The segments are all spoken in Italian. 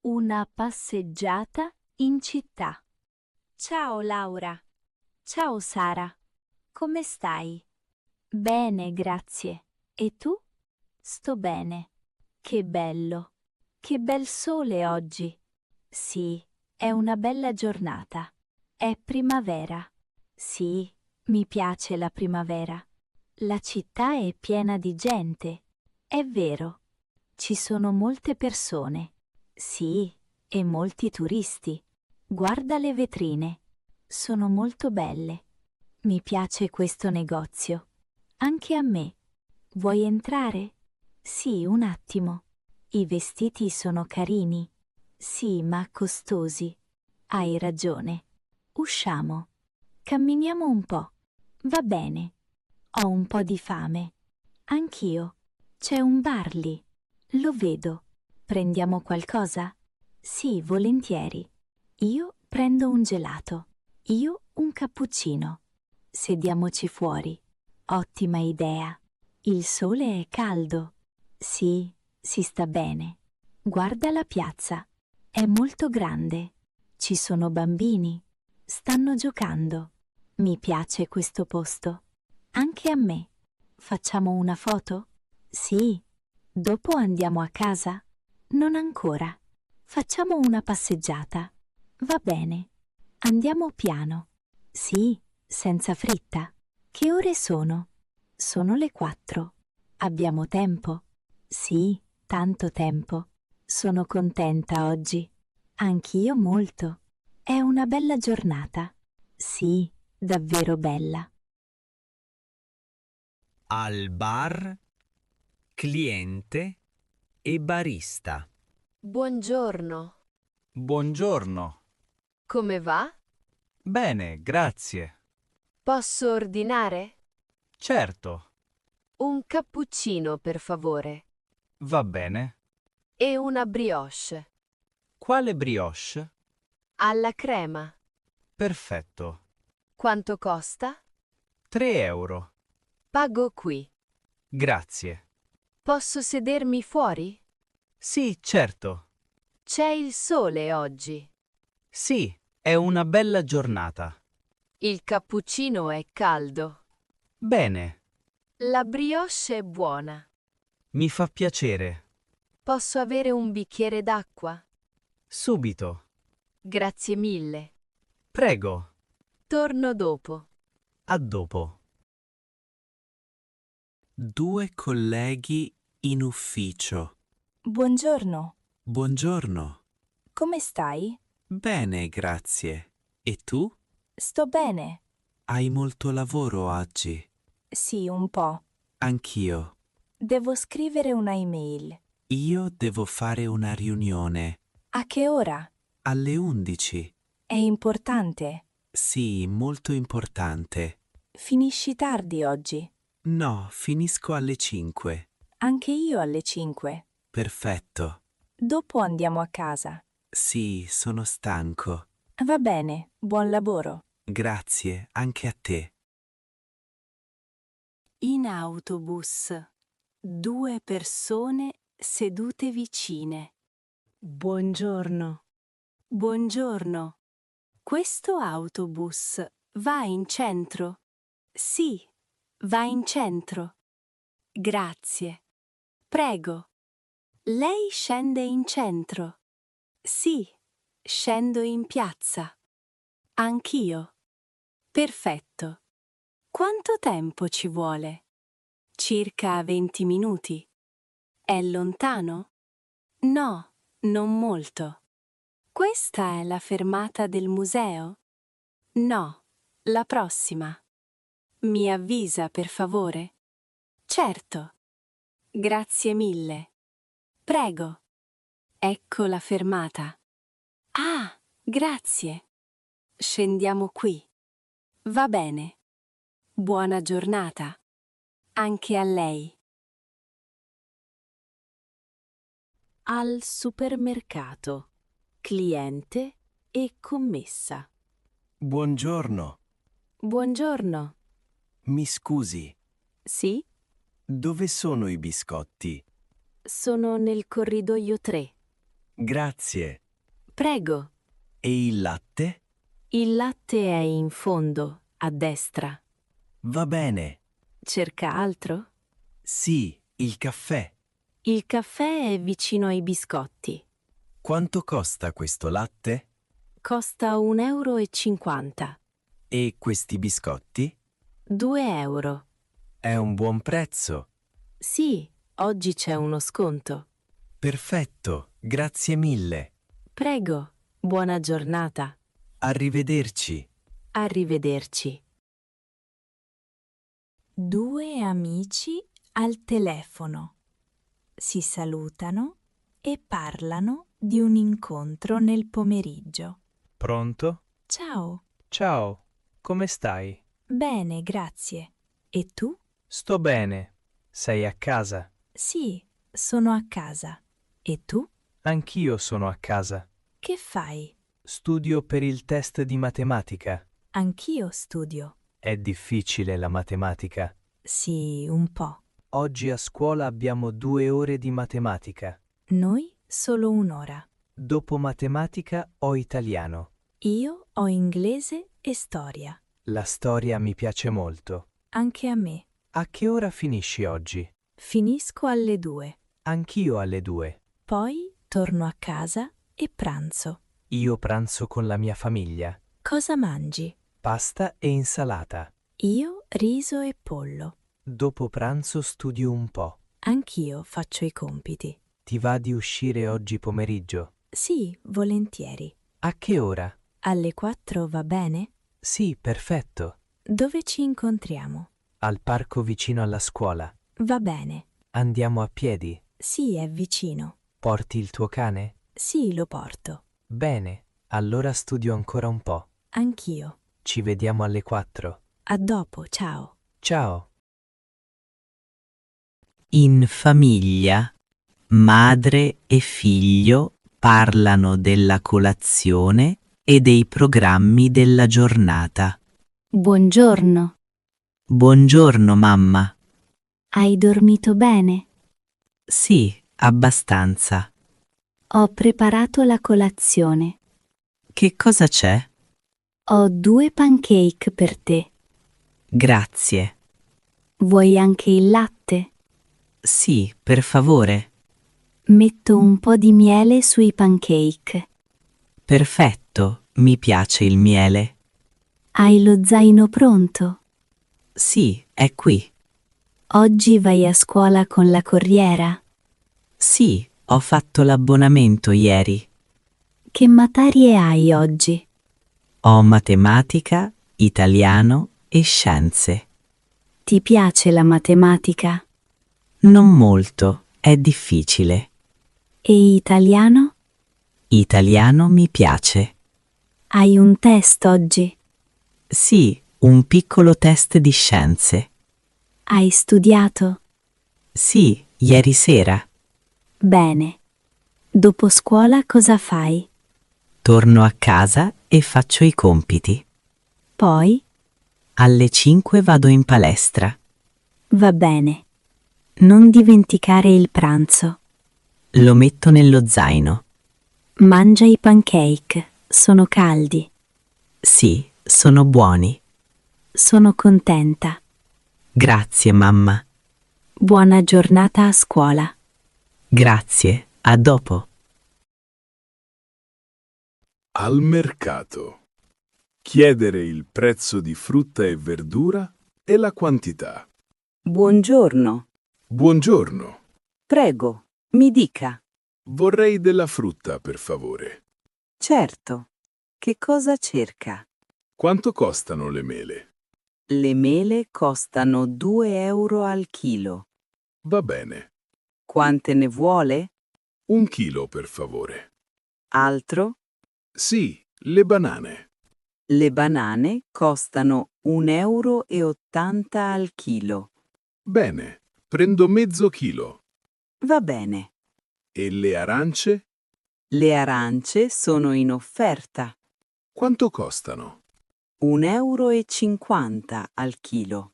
Una passeggiata in città. Ciao Laura. Ciao Sara. Come stai? Bene, grazie. E tu? Sto bene. Che bello. Che bel sole oggi. Sì, è una bella giornata. È primavera. Sì, mi piace la primavera. La città è piena di gente. È vero. Ci sono molte persone. Sì, e molti turisti. Guarda le vetrine. Sono molto belle. Mi piace questo negozio. Anche a me. Vuoi entrare? Sì, un attimo. I vestiti sono carini. Sì, ma costosi. Hai ragione. Usciamo. Camminiamo un po'. Va bene. Ho un po' di fame. Anch'io. C'è un bar lì. Lo vedo. Prendiamo qualcosa? Sì, volentieri. Io prendo un gelato. Io un cappuccino. Sediamoci fuori. Ottima idea. Il sole è caldo. Sì, si sta bene. Guarda la piazza. È molto grande. Ci sono bambini. Stanno giocando. Mi piace questo posto. Anche a me. Facciamo una foto? Sì. Dopo andiamo a casa? Non ancora. Facciamo una passeggiata. Va bene. Andiamo piano. Sì, senza fretta. Che ore sono? Sono le 4. Abbiamo tempo? Sì, tanto tempo. Sono contenta oggi. Anch'io molto. È una bella giornata. Sì, davvero bella. Al bar, cliente e barista. Buongiorno. Buongiorno. Come va? Bene, grazie. Posso ordinare? Certo, Un cappuccino, per favore. va bene. E una brioche. Quale brioche? Alla crema. Perfetto. Quanto costa? 3 euro. Pago qui. Grazie. Posso sedermi fuori? Sì, certo. C'è il sole oggi. Sì, è una bella giornata. Il cappuccino è caldo. Bene, La brioche è buona. mi fa piacere. Posso avere un bicchiere d'acqua? Subito. Grazie mille. Prego. Torno dopo. A dopo. 2 colleghi in ufficio. Buongiorno. Buongiorno. Come stai? Bene, grazie. E tu? Sto bene. Hai molto lavoro oggi? Sì, un po'. Anch'io. Devo scrivere una email. Io devo fare una riunione. A che ora? Alle 11. È importante. Sì, molto importante. Finisci tardi oggi. No, finisco alle 5. Anche io alle 5. Perfetto. Dopo andiamo a casa. Sì, sono stanco. Va bene, buon lavoro. Grazie, anche a te. In autobus. 2 persone sedute vicine. Buongiorno. Buongiorno. Questo autobus va in centro? Sì, va in centro. Grazie. Prego. Lei scende in centro? Sì, scendo in piazza. Anch'io. Perfetto. Quanto tempo ci vuole? Circa 20 minuti. È lontano? No, non molto. Questa è la fermata del museo? No, la prossima. Mi avvisa, per favore? Certo. Grazie mille. Prego. Ecco la fermata. Ah, grazie. Scendiamo qui. Va bene. Buona giornata. Anche a lei. Al supermercato. Cliente e commessa. Buongiorno, Buongiorno. mi scusi, Sì? dove sono i biscotti? Sono nel corridoio 3. Grazie. Prego. E il latte? Il latte è in fondo, a destra. Va bene. Cerca altro? Sì, il caffè. Il caffè è vicino ai biscotti. Quanto costa questo latte? Costa 1,50 euro. E questi biscotti? 2 euro. È un buon prezzo. Sì, oggi c'è uno sconto. Perfetto, grazie mille. Prego, buona giornata. Arrivederci. Arrivederci. Due amici al telefono. Si salutano e parlano di un incontro nel pomeriggio. Pronto? Ciao, Ciao, come stai? bene, grazie. E tu? Sto bene. Sei a casa? Sì, sono a casa. E tu? Anch'io sono a casa. Che fai? Studio per il test di matematica. Anch'io studio. È difficile la matematica. Sì, un po'. Oggi a scuola abbiamo 2 ore di matematica. Noi solo un'ora. Dopo matematica ho italiano. Io ho inglese e storia. La storia mi piace molto. Anche a me. A che ora finisci oggi? Finisco alle 2. Anch'io alle 2. Poi torno a casa e pranzo. Io pranzo con la mia famiglia. Cosa mangi? Pasta e insalata. Io riso e pollo. Dopo pranzo studio un po'. Anch'io faccio i compiti. Ti va di uscire oggi pomeriggio? Sì, volentieri. A che ora? Alle 4 va bene? Sì, perfetto. Dove ci incontriamo? Al parco vicino alla scuola. Va bene. Andiamo a piedi. Sì, è vicino. Porti il tuo cane? Sì, lo porto. Bene, allora studio ancora un po'. Anch'io. Ci vediamo alle 4. A dopo, ciao. Ciao. In famiglia, madre e figlio parlano della colazione e dei programmi della giornata. Buongiorno. Buongiorno, mamma. Hai dormito bene? Sì, abbastanza. Ho preparato la colazione. Che cosa c'è? Ho 2 pancake per te. Grazie. Vuoi anche il latte? Sì, per favore. Metto un po' di miele sui pancake. Perfetto, mi piace il miele. Hai lo zaino pronto? Sì, è qui. Oggi vai a scuola con la corriera? Sì, ho fatto l'abbonamento ieri. Che materie hai oggi? Ho matematica, italiano e scienze. Ti piace la matematica? Non molto, è difficile. E italiano? Italiano mi piace. Hai un test oggi? Sì, un piccolo test di scienze. Hai studiato? Sì, ieri sera. Bene. Dopo scuola cosa fai? Torno a casa e faccio i compiti. Poi? Alle 5 vado in palestra. Va bene. Non dimenticare il pranzo. Lo metto nello zaino. Mangia i pancake, sono caldi. Sì, sono buoni. Sono contenta. Grazie, mamma. Buona giornata a scuola. Grazie, a dopo. Al mercato. Chiedere il prezzo di frutta e verdura e la quantità. Buongiorno. Buongiorno. Prego, mi dica. Vorrei della frutta, per favore. Certo. Che cosa cerca? Quanto costano le mele? Le mele costano 2 euro al chilo. Va bene. Quante ne vuole? 1 chilo, per favore. Altro? Sì, le banane. Le banane costano 1,80 euro al chilo. Bene, prendo mezzo chilo. Va bene. E le arance? Le arance sono in offerta. Quanto costano? 1,50 euro al chilo.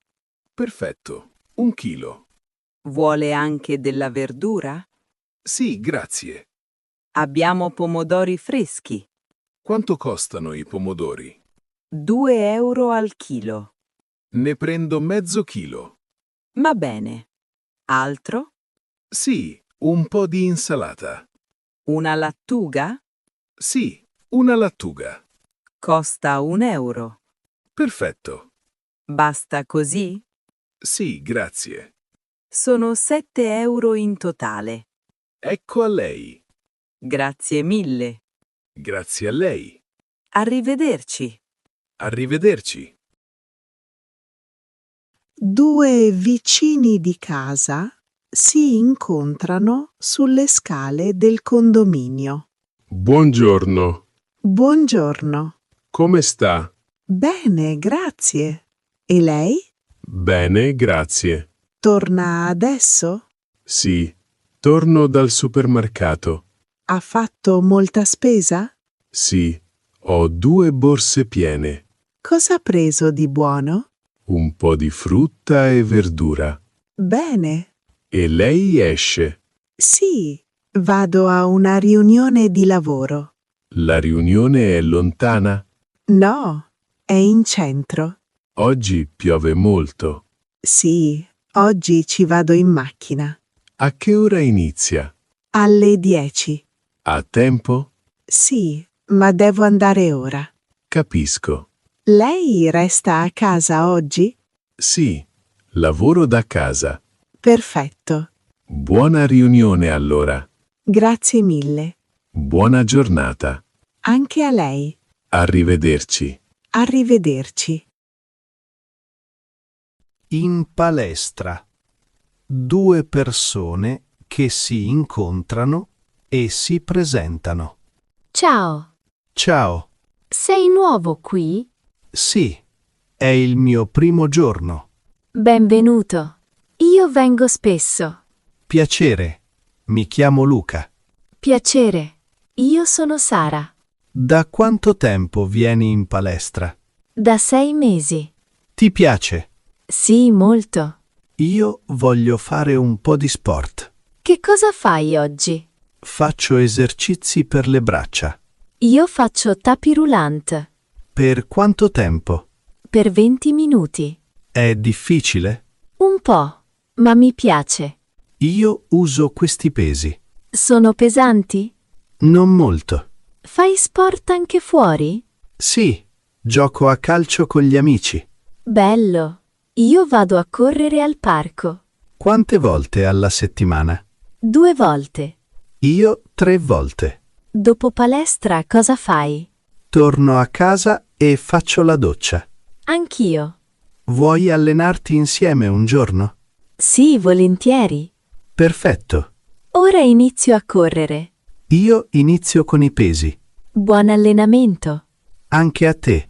Perfetto, 1 chilo. Vuole anche della verdura? Sì, grazie. Abbiamo pomodori freschi. Quanto costano i pomodori? 2 euro al chilo. Ne prendo mezzo chilo. Va bene. Altro? Sì, un po' di insalata. Una lattuga? Sì, una lattuga. Costa 1 euro. Perfetto. Basta così? Sì, grazie. Sono 7 euro in totale. Ecco a lei. Grazie mille. Grazie a lei. Arrivederci. Arrivederci. Due vicini di casa si incontrano sulle scale del condominio. Buongiorno. Buongiorno. Come sta? Bene, grazie. E lei? Bene, grazie. Torna adesso? Sì, torno dal supermercato. Ha fatto molta spesa? Sì, ho 2 borse piene. Cosa ha preso di buono? Un po' di frutta e verdura. Bene. E lei esce. Sì, vado a una riunione di lavoro. La riunione è lontana? No, è in centro. Oggi piove molto. Sì, oggi ci vado in macchina. A che ora inizia? Alle 10. Ha tempo? Sì, ma devo andare ora. Capisco. Lei resta a casa oggi? Sì, lavoro da casa. Perfetto. Buona riunione allora. Grazie mille. Buona giornata. Anche a lei. Arrivederci. Arrivederci. In palestra. Due persone che si incontrano e si presentano. Ciao, Ciao. sei nuovo qui? Sì, è il mio primo giorno. Benvenuto. Io vengo spesso. Piacere. Mi chiamo Luca. Piacere. Io sono Sara. Da quanto tempo vieni in palestra? Da 6 mesi. Ti piace? Sì, molto. Io voglio fare un po' di sport. Che cosa fai oggi? Faccio esercizi per le braccia. Io faccio tapis roulant. Per quanto tempo? Per 20 minuti. È difficile? Un po', ma mi piace. Io uso questi pesi. Sono pesanti? Non molto. Fai sport anche fuori? Sì, gioco a calcio con gli amici. Bello. Io vado a correre al parco. Quante volte alla settimana? 2 volte. Io 3 volte. Dopo palestra cosa fai? Torno a casa e faccio la doccia. Anch'io. Vuoi allenarti insieme un giorno? Sì, volentieri. Perfetto. Ora inizio a correre. Io inizio con i pesi. Buon allenamento. Anche a te.